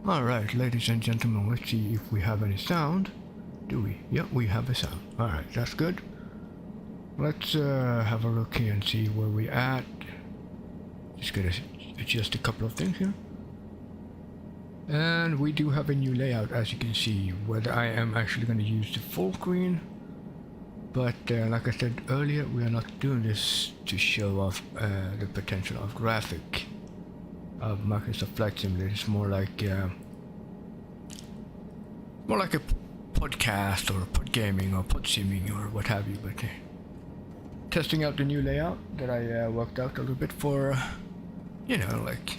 Alright, ladies and gentlemen, let's see if we have any sound. Do we? Yep, we have a sound. Alright, that's good. Let's have a look here and see where we're at. Just gonna adjust a couple of things here. And we do have a new layout, as you can see. Whether I am actually going to use the full screen, but like I said earlier, we are not doing this to show off the potential of graphic of Microsoft Flight Simulator. It's more like a podcast or pod gaming or pod simming or what have you. But testing out the new layout that I worked out a little bit for, like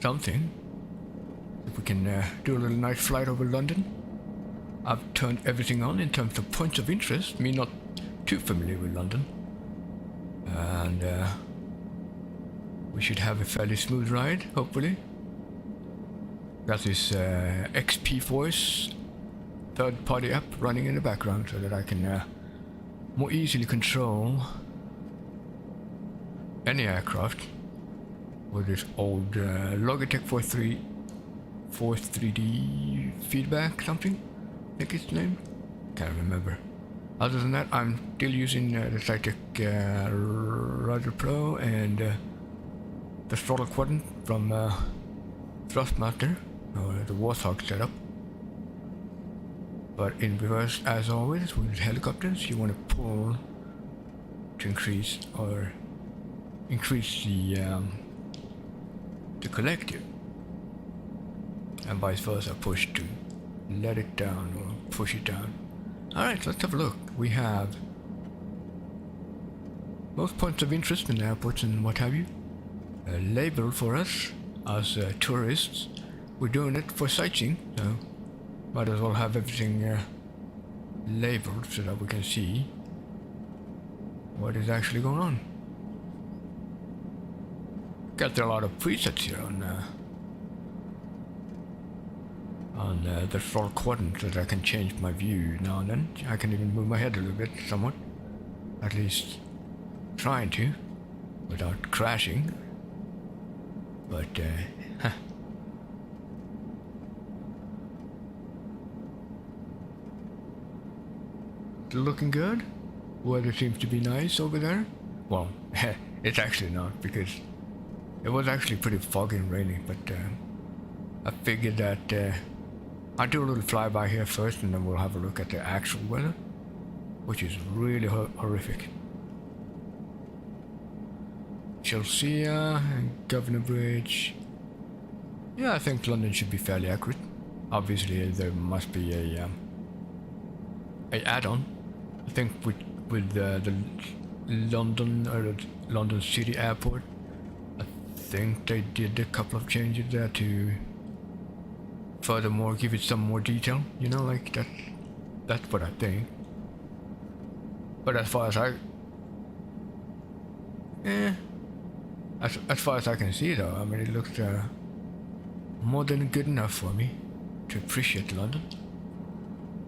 something. If we can do a little night flight over London. I've turned everything on in terms of points of interest. Me not too familiar with London. And we should have a fairly smooth ride, hopefully. Got this XP Voice third-party app running in the background so that I can more easily control any aircraft with this old Logitech 4.3D feedback something, I think it's named. Can't remember. Other than that, I'm still using the Sightseeing Rider Pro and the throttle quadrant from Thrustmaster, or the Warthog setup. But in reverse, as always, with helicopters, you want to pull to increase the collective, and vice versa, push to let it down or push it down. Alright, let's have a look. We have most points of interest in airports and what have you labeled for us as tourists. We're doing it for sightseeing, so might as well have everything labeled so that we can see what is actually going on. Got a lot of presets here on the throttle quadrant so that I can change my view now and then. I can even move my head a little bit somewhat, at least trying to, without crashing. But still looking good. Weather seems to be nice over there. Well, it's actually not, because it was actually pretty foggy and rainy, but I figured that I'll do a little flyby here first and then we'll have a look at the actual weather, which is really horrific. Chelsea and Governor Bridge. Yeah, I think London should be fairly accurate. Obviously there must be a add-on. I think with the London or the London City Airport, I think they did a couple of changes there to furthermore give it some more detail, like that's what I think. But as far as as far as I can see though, I mean, it looks more than good enough for me to appreciate London.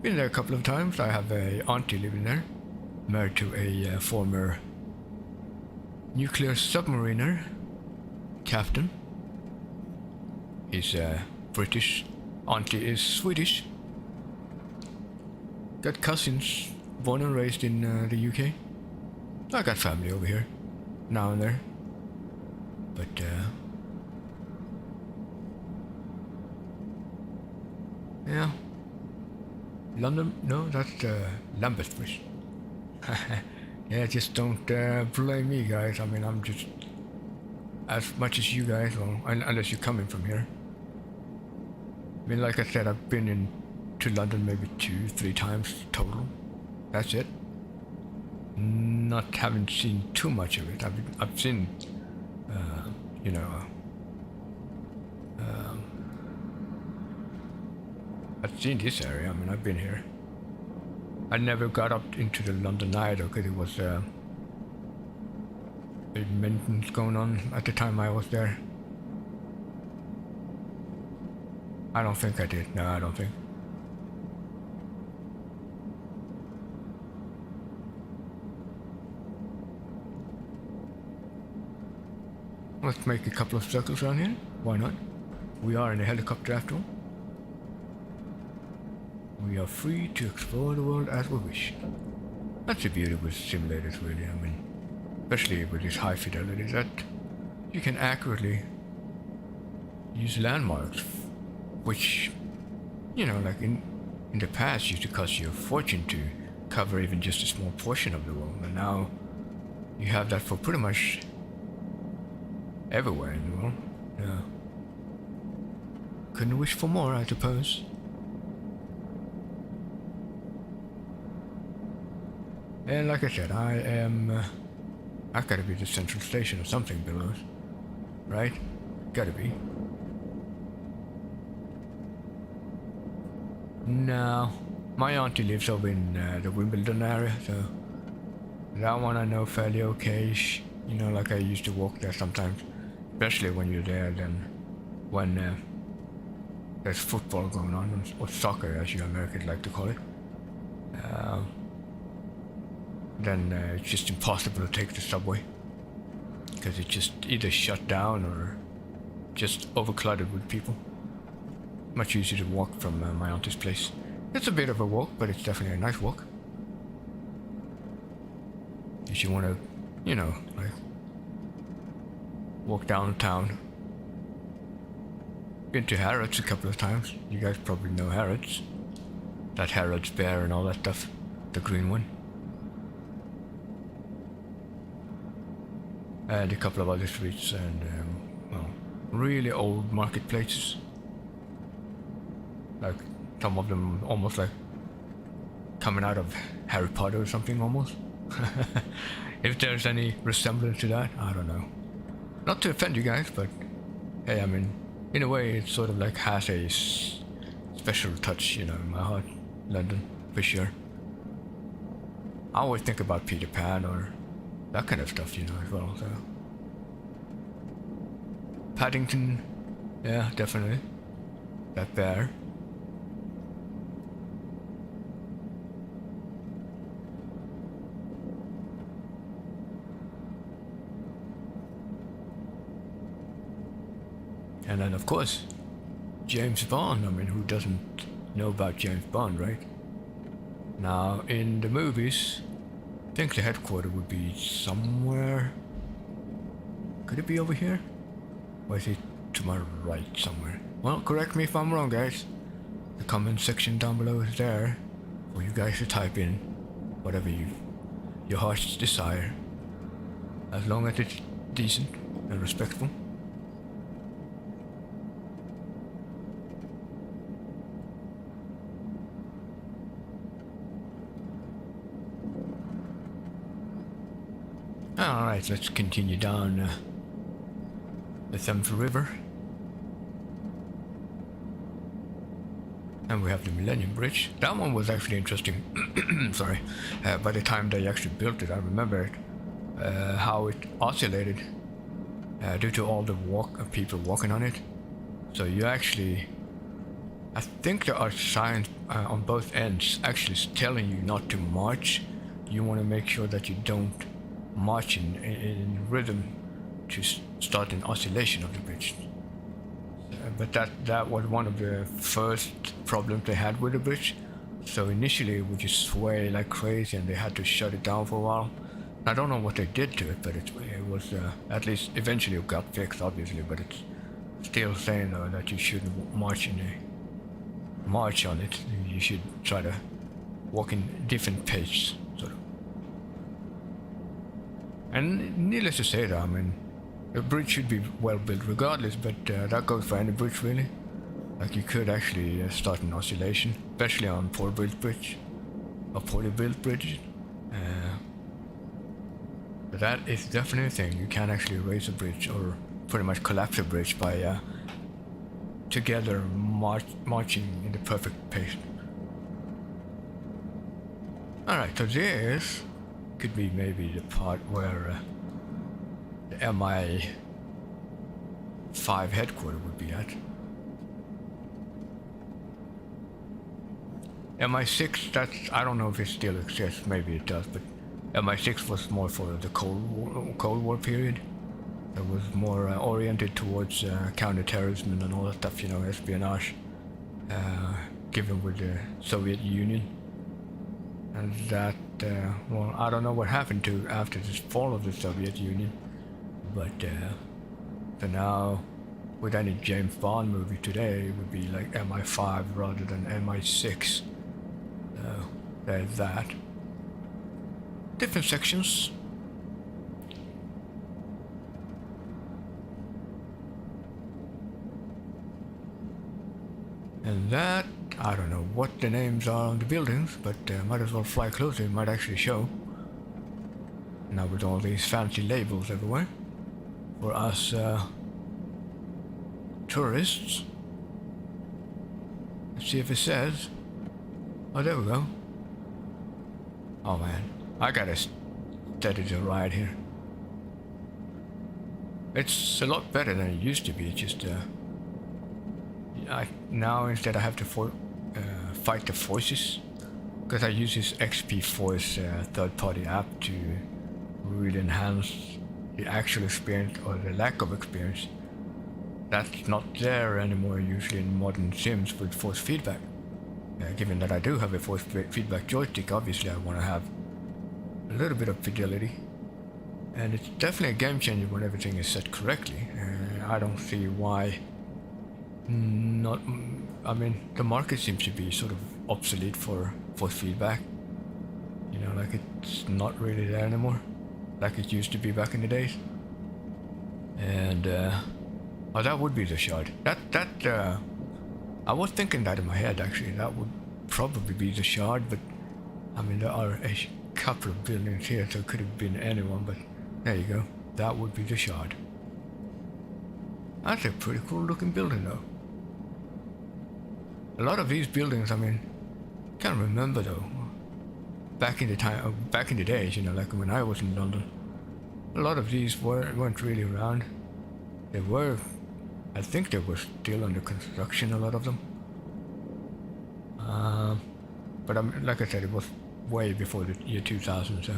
Been there a couple of times. I have a auntie living there, married to a former nuclear submariner captain. He's British. Auntie is Swedish. Got cousins born and raised in the UK. I got family over here, now and there. But yeah, London. No, that's Lambeth Bridge. Yeah, just don't blame me, guys. I mean, I'm just as much as you guys, well, unless you're coming from here. I mean, like I said, I've been to London maybe 2-3 times total. That's it. Haven't seen too much of it. I've seen, I've seen this area. I mean, I've been here. I never got up into the London Eye though, because it was maintenance going on at the time I was there. I don't think I did. No, I don't think. Let's make a couple of circles around here. Why not? We are in a helicopter after all. We are free to explore the world as we wish. That's the beauty with simulators, really. I mean, especially with this high fidelity, that you can accurately use landmarks, which, you know, like in the past used to cost you a fortune to cover even just a small portion of the world, and now you have that for pretty much everywhere in the world. Yeah. Couldn't wish for more, I suppose. And like I said, I've gotta be the central station or something below us, right? Gotta be. No, my auntie lives over in the Wimbledon area, so that one I know fairly okay. You know, like I used to walk there sometimes, especially when you're there. Then when there's football going on, or soccer as you Americans like to call it, then it's just impossible to take the subway because it's just either shut down or just overcrowded with people. Much easier to walk from my auntie's place. It's a bit of a walk, but it's definitely a nice walk. If you want to, you know, like walk downtown. Been to Harrods a couple of times. You guys probably know Harrods. That Harrods Bear and all that stuff. The green one. And a couple of other streets and, well, really old marketplaces. Like some of them almost like coming out of Harry Potter or something almost. If there's any resemblance to that, I don't know. Not to offend you guys, but hey, I mean, in a way it sort of like has a special touch, you know, in my heart. London, for sure. I always think about Peter Pan or that kind of stuff, you know, as well, so. Paddington, yeah, definitely. That bear. And then, of course, James Bond. I mean, who doesn't know about James Bond, right? Now, in the movies, I think the headquarters would be somewhere. Could it be over here? Or is it to my right somewhere? Well, correct me if I'm wrong, guys. The comment section down below is there for you guys to type in whatever your heart's desire, as long as it's decent and respectful. Alright, let's continue down the Thames River. And we have the Millennium Bridge. That one was actually interesting. Sorry. By the time they actually built it, I remember it, how it oscillated due to all the people walking on it. So you actually, I think there are signs on both ends actually telling you not to march. You want to make sure that you don't march in rhythm to start an oscillation of the bridge. But that was one of the first problems they had with the bridge. So initially it would just sway like crazy and they had to shut it down for a while. I don't know what they did to it, but it was at least eventually it got fixed, obviously, but it's still saying though that you shouldn't march on it. You should try to walk in different pace, sort of. And needless to say though, I mean, the bridge should be well built regardless, but that goes for any bridge really. Like you could actually start an oscillation, especially on poorly built bridges. But that is definitely a thing. You can actually raise a bridge or pretty much collapse a bridge by together marching in the perfect pace. Alright, so this could be maybe the part where the MI5 headquarters would be at. MI6, that's, I don't know if it still exists, maybe it does, but MI6 was more for the Cold War period. It was more oriented towards counterterrorism and all that stuff, you know, espionage, given with the Soviet Union. And that, well, I don't know what happened to after the fall of the Soviet Union, but so now with any James Bond movie today, it would be like MI5 rather than MI6. So there's that. Different sections. And that, I don't know what the names are on the buildings, but might as well fly closer, it might actually show. Now with all these fancy labels everywhere. For us tourists. Let's see if it says. Oh, there we go. Oh man, I gotta steady the ride here. It's a lot better than it used to be. It's just now instead I have to fight the voices, because I use this XP Voice third-party app to really enhance the actual experience or the lack of experience. That's not there anymore usually in modern sims with force feedback. Given that I do have a force feedback joystick, obviously I want to have a little bit of fidelity. And it's definitely a game changer when everything is set correctly. I don't see why not. I mean, the market seems to be sort of obsolete for force feedback. You know, like it's not really there anymore, like it used to be back in the days. And oh, that would be the shard. I was thinking that in my head actually. That would probably be the shard, but I mean there are a couple of buildings here, so it could have been anyone. But there you go. That would be the shard. That's a pretty cool looking building though. A lot of these buildings, I mean, can't remember though. Back in the days, you know, like when I was in London, a lot of these weren't really around. They were, I think they were still under construction, a lot of them. But like I said, it was way before the year 2000, so.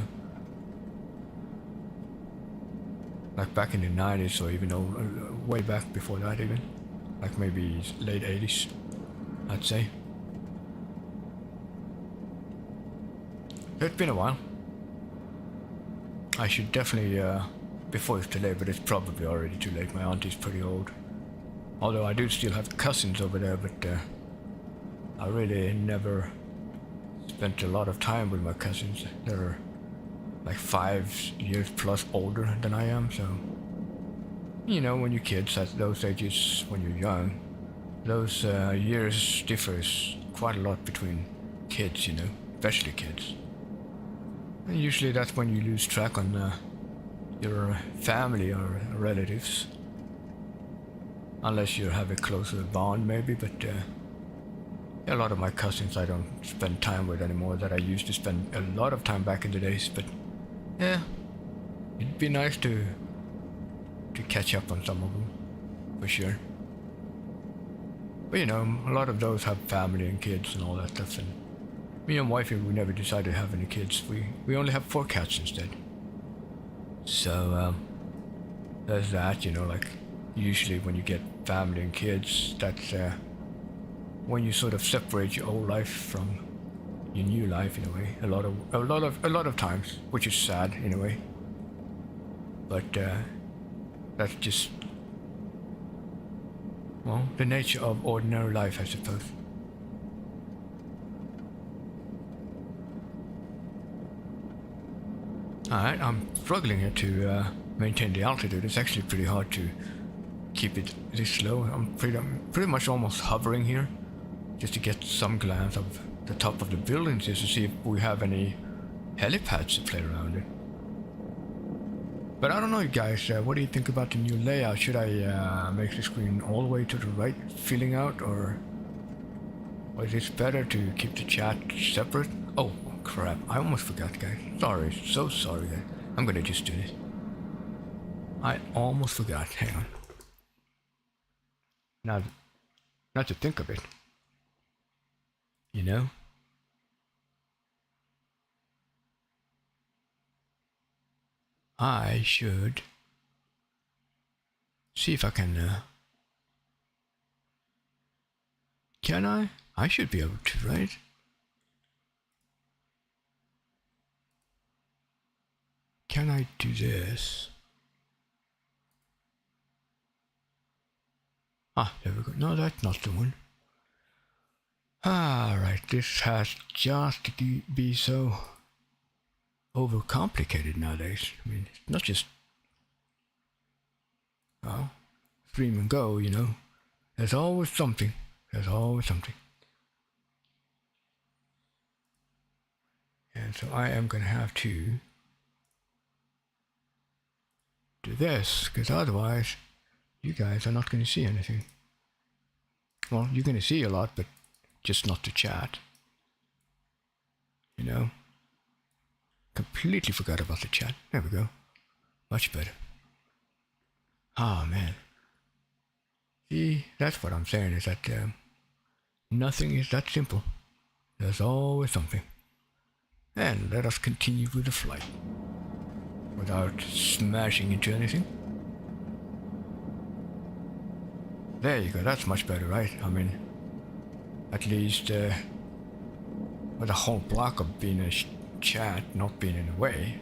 Like back in the 90s, or even way back before that even. Like maybe late 80s, I'd say. It's been a while. I should definitely, before it's too late, but it's probably already too late. My auntie's pretty old. Although I do still have cousins over there, but I really never spent a lot of time with my cousins. They're like 5 years plus older than I am, so you know, when you're kids at those ages, when you're young, those years differs quite a lot between kids, you know, especially kids. And usually that's when you lose track on your family or relatives, unless you have a closer bond maybe. But a lot of my cousins I don't spend time with anymore that I used to spend a lot of time back in the days. But yeah, it'd be nice to catch up on some of them, for sure. But you know, a lot of those have family and kids and all that stuff, and me and wifey, we never decided to have any kids. We only have 4 cats instead. So there's that, you know, like usually when you get family and kids, that's when you sort of separate your old life from your new life in a way. A lot of times, which is sad in a way. But that's just, well, the nature of ordinary life, I suppose. Alright, I'm struggling here to maintain the altitude. It's actually pretty hard to keep it this low. I'm pretty much almost hovering here, just to get some glance of the top of the buildings, just to see if we have any helipads to play around in. But I don't know, guys, what do you think about the new layout? Should I make the screen all the way to the right, filling out, or is it better to keep the chat separate? Oh, crap, I almost forgot, guys. Sorry, so sorry, guys. I'm gonna just do this. I almost forgot, hang on. Now, not to think of it, you know? I should see if I can I? I should be able to, right? Can I do this? Ah, there we go. No, that's not the one. Alright, this has just to be so overcomplicated nowadays. I mean, it's not just, well, stream and go, you know. There's always something. There's always something. And so I am going to have to do this, because otherwise you guys are not going to see anything. Well, you're going to see a lot, but just not the chat. You know? Completely forgot about the chat. There we go. Much better. Ah, man. See, that's what I'm saying, is that nothing is that simple. There's always something. And let us continue with the flight. Without smashing into anything. There you go, that's much better, right? I mean, at least with a whole block of being a chat not being in the way.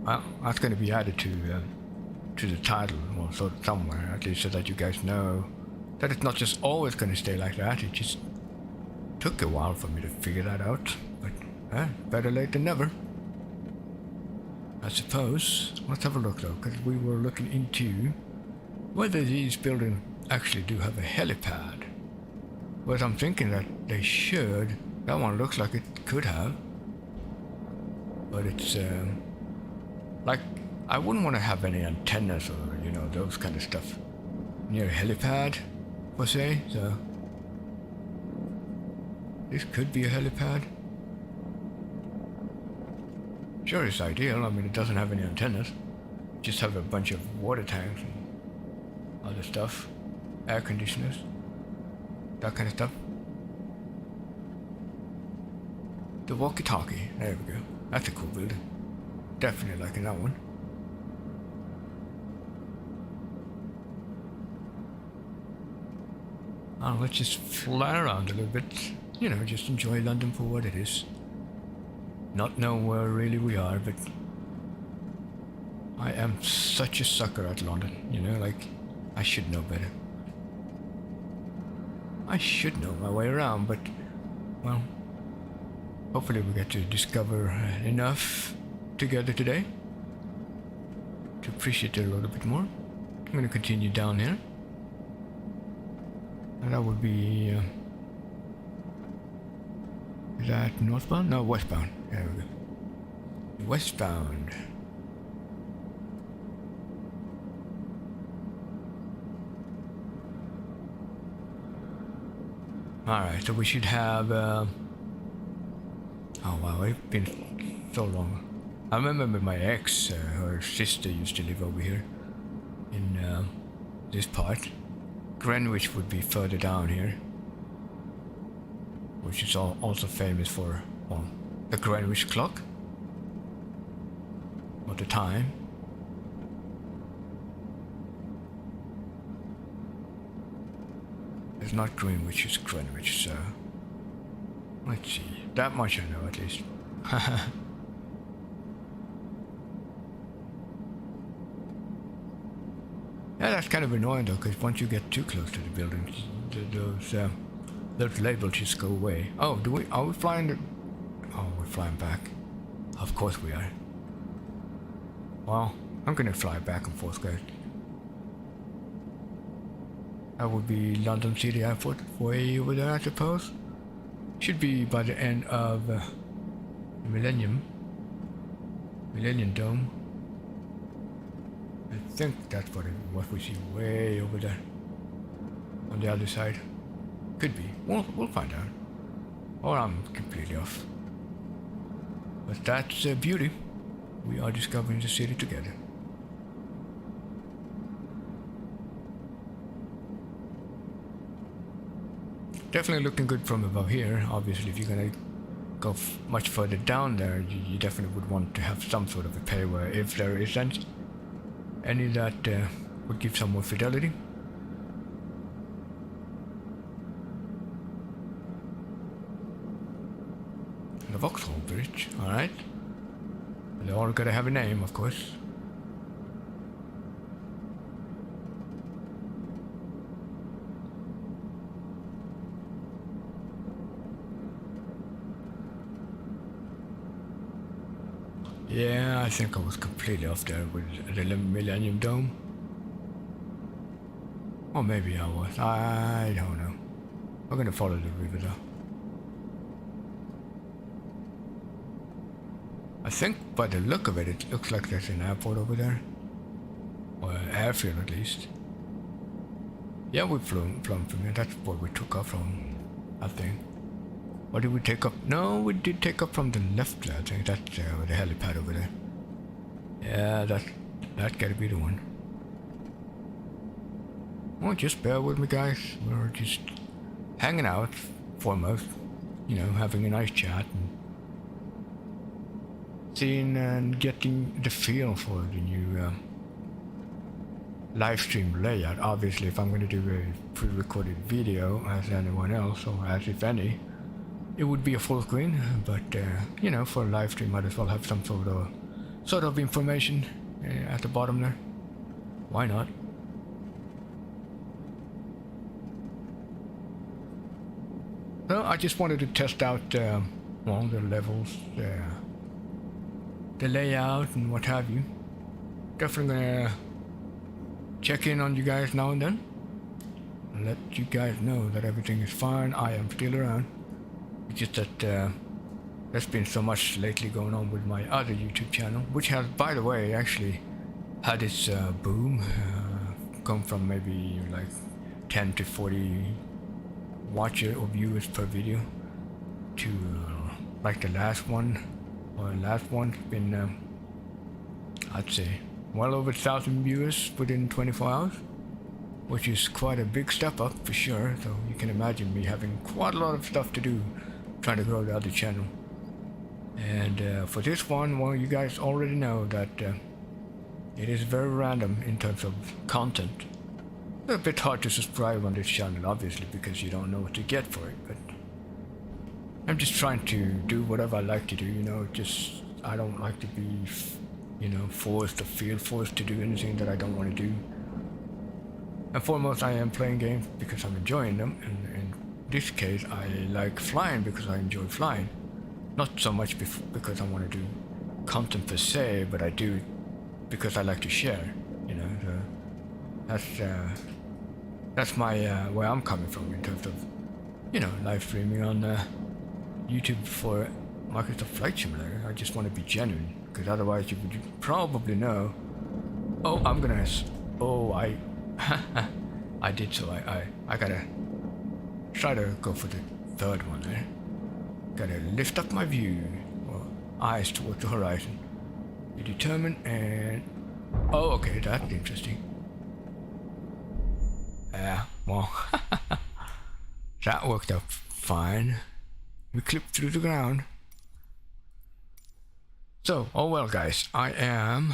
Well, that's going to be added to the title, or so somewhere, at least so that you guys know that it's not just always going to stay like that. It just took a while for me to figure that out, but better late than never, I suppose. Let's have a look though, because we were looking into whether these buildings actually do have a helipad. But I'm thinking that they should. That one looks like it could have, but it's like, I wouldn't want to have any antennas or, you know, those kind of stuff near a helipad, per se, so this could be a helipad. Sure, it's ideal. I mean, it doesn't have any antennas. Just have a bunch of water tanks and other stuff, air conditioners, that kind of stuff. The walkie-talkie, there we go. That's a cool building. Definitely liking that one. Let's just fly around a little bit. You know, just enjoy London for what it is. Not know where really we are, but I am such a sucker at London, you know, like, I should know better. I should know my way around, but, well, hopefully we get to discover enough together today to appreciate it a little bit more. I'm going to continue down here. And that would be, is that northbound? No, westbound. There we go. Westbound. Alright, so we should have, oh wow, it's been so long. I remember my ex, her sister used to live over here in this part. Greenwich would be further down here, which is also famous for, well, the Greenwich clock, or the time. It's not Greenwich, it's Greenwich, so let's see. That much I know, at least. Yeah, that's kind of annoying though, because once you get too close to the buildings, those labels just go away. Oh, are we flying the... Oh, we're flying back. Of course we are. Well, I'm gonna fly back and forth, guys. That would be London City Airport, way over there, I suppose. Should be by the end of the Millennium Dome. I think that's what we see way over there on the other side. Could be. We'll find out. Or I'm completely off. But that's beauty. We are discovering the city together. Definitely looking good from above here. Obviously, if you're gonna go much further down there, you definitely would want to have some sort of a pay where, if there isn't any, that would give some more fidelity. spirit, alright? They all gotta have a name, of course. Yeah, I think I was completely off there with the Millennium Dome. Or maybe I was. I don't know. I'm gonna follow the river though. I think by the look of it, it looks like there's an airport over there. Or an airfield at least. Yeah, we've flown from here. That's where we took off from, I think. Or did we take up? No, we did take up from the left there. I think that's the helipad over there. Yeah, that gotta be the one. Well, just bear with me, guys. We're just hanging out, foremost. You know, having a nice chat and seeing and getting the feel for the new live stream layout. Obviously, if I'm going to do a pre-recorded video as anyone else, or as if any, it would be a full screen. But you know, for a live stream, might as well have some sort of information at the bottom there. Why not? So I just wanted to test out well, the levels, the layout and what have you. Definitely gonna check in on you guys now and then. And let you guys know that everything is fine. I am still around. It's just that there's been so much lately going on with my other YouTube channel, which has, by the way, actually had its boom. Come from maybe like 10 to 40 watcher or viewers per video to like the last one's been I'd say well over 1,000 viewers within 24 hours, which is quite a big step up for sure. So you can imagine me having quite a lot of stuff to do trying to grow the other channel. And for this one, well, you guys already know that it is very random in terms of content. A bit hard to subscribe on this channel, obviously, because you don't know what to get for it, but I'm just trying to do whatever I like to do, you know. Just I don't like to be, you know, forced or feel forced to do anything that I don't want to do. And foremost, I am playing games because I'm enjoying them, and in this case I like flying because I enjoy flying. Not so much because I want to do content per se, but I do because I like to share, you know. That's my where I'm coming from in terms of, you know, live streaming on YouTube for Microsoft Flight Simulator. I just want to be genuine, because otherwise you would probably know. Oh, I'm gonna. Oh, I I did so. I gotta try to go for the third one there. Gotta lift up my view, or eyes towards the horizon. Be determined and. Oh, okay, that's interesting. Well, that worked out fine. We clipped through the ground. So, oh well, guys, I am,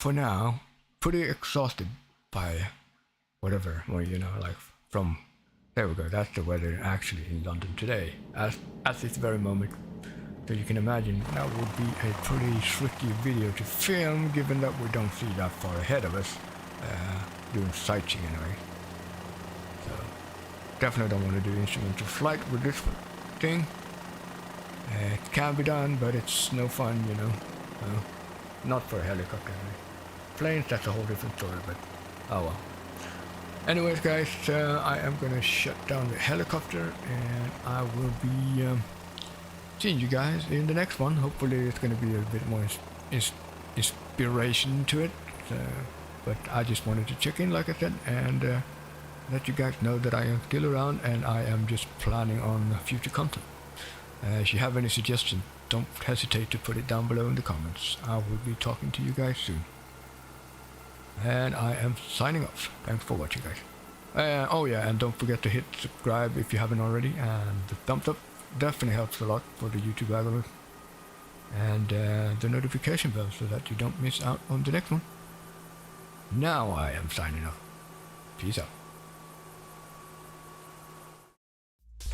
for now, pretty exhausted by whatever, well, you know, like from, there we go, that's the weather actually in London today, at this very moment. So you can imagine that would be a pretty tricky video to film, given that we don't see that far ahead of us. Doing sightseeing anyway. So definitely don't want to do instrumental flight with this thing. It can be done, but it's no fun, you know. Not for a helicopter anyway. Planes, that's a whole different story, but oh well. Anyways, guys, I am gonna shut down the helicopter, and I will be seeing you guys in the next one. Hopefully it's gonna be a bit more inspiration to it. But I just wanted to check in, like I said, and let you guys know that I am still around, and I am just planning on future content. If you have any suggestions, don't hesitate to put it down below in the comments. I will be talking to you guys soon. And I am signing off. Thanks for watching, guys. Oh yeah, and don't forget to hit subscribe if you haven't already, and the thumbs up definitely helps a lot for the YouTube algorithm. And the notification bell so that you don't miss out on the next one. Now I am signing off. Peace out.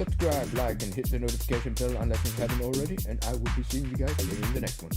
subscribe, like, and hit the notification bell unless you haven't already, and I will be seeing you guys in the next one.